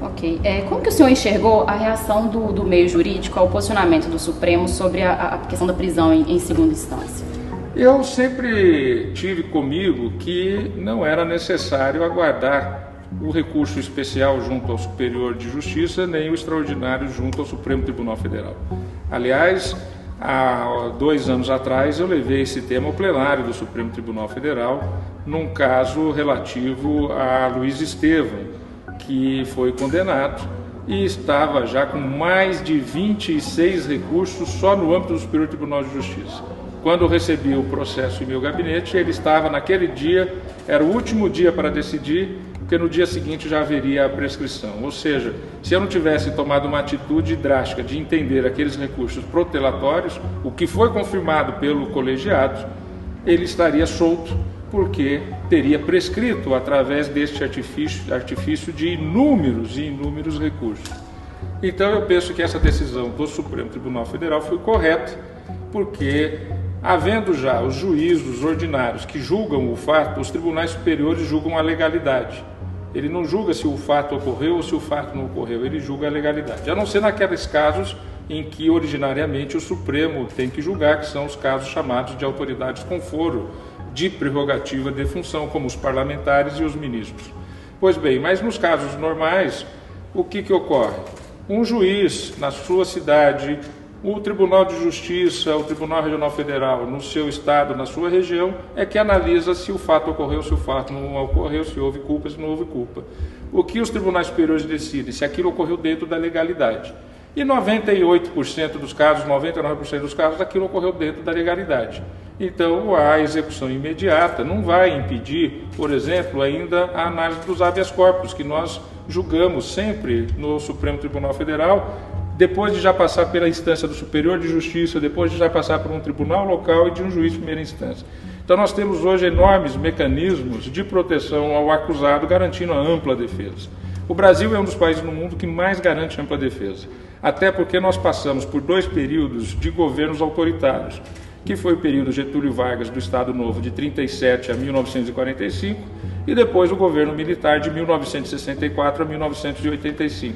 Ok. Como que o senhor enxergou a reação do meio jurídico ao posicionamento do Supremo sobre a questão da prisão em segunda instância? Eu sempre tive comigo que não era necessário aguardar o recurso especial junto ao Superior de Justiça, nem o extraordinário junto ao Supremo Tribunal Federal. Aliás, há 2 anos atrás eu levei esse tema ao plenário do Supremo Tribunal Federal, num caso relativo a Luiz Estevão, que foi condenado e estava já com mais de 26 recursos só no âmbito do Superior Tribunal de Justiça. Quando eu recebi o processo em meu gabinete, ele estava naquele dia, era o último dia para decidir, porque no dia seguinte já haveria a prescrição. Ou seja, se eu não tivesse tomado uma atitude drástica de entender aqueles recursos protelatórios, o que foi confirmado pelo colegiado, ele estaria solto, porque teria prescrito através deste artifício de inúmeros e inúmeros recursos. Então eu penso que essa decisão do Supremo Tribunal Federal foi correta, porque havendo já os juízos ordinários que julgam o fato, os tribunais superiores julgam a legalidade. Ele não julga se o fato ocorreu ou se o fato não ocorreu, ele julga a legalidade. A não ser naqueles casos em que originariamente o Supremo tem que julgar, que são os casos chamados de autoridades com foro de prerrogativa de função, como os parlamentares e os ministros. Pois bem, mas nos casos normais, o que ocorre? Um juiz na sua cidade, o Tribunal de Justiça, o Tribunal Regional Federal, no seu estado, na sua região, é que analisa se o fato ocorreu, se o fato não ocorreu, se houve culpa, se não houve culpa. O que os tribunais superiores decidem? Se aquilo ocorreu dentro da legalidade. E 98% dos casos, 99% dos casos, aquilo ocorreu dentro da legalidade. Então, a execução imediata não vai impedir, por exemplo, ainda a análise dos habeas corpus, que nós julgamos sempre no Supremo Tribunal Federal, depois de já passar pela instância do Superior de Justiça, depois de já passar por um tribunal local e de um juiz de primeira instância. Então nós temos hoje enormes mecanismos de proteção ao acusado, garantindo a ampla defesa. O Brasil é um dos países no mundo que mais garante ampla defesa, até porque nós passamos por 2 períodos de governos autoritários, que foi o período Getúlio Vargas do Estado Novo de 37 a 1945 e depois o governo militar de 1964 a 1985.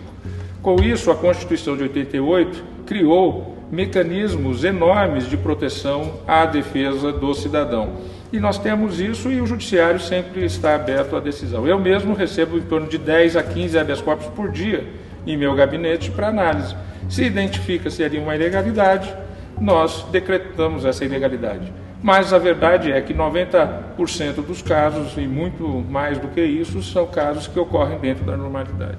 Com isso, a Constituição de 88 criou mecanismos enormes de proteção à defesa do cidadão. E nós temos isso e o Judiciário sempre está aberto à decisão. Eu mesmo recebo em torno de 10 a 15 habeas corpus por dia em meu gabinete para análise. Se identifica-se ali uma ilegalidade, nós decretamos essa ilegalidade. Mas a verdade é que 90% dos casos, e muito mais do que isso, são casos que ocorrem dentro da normalidade.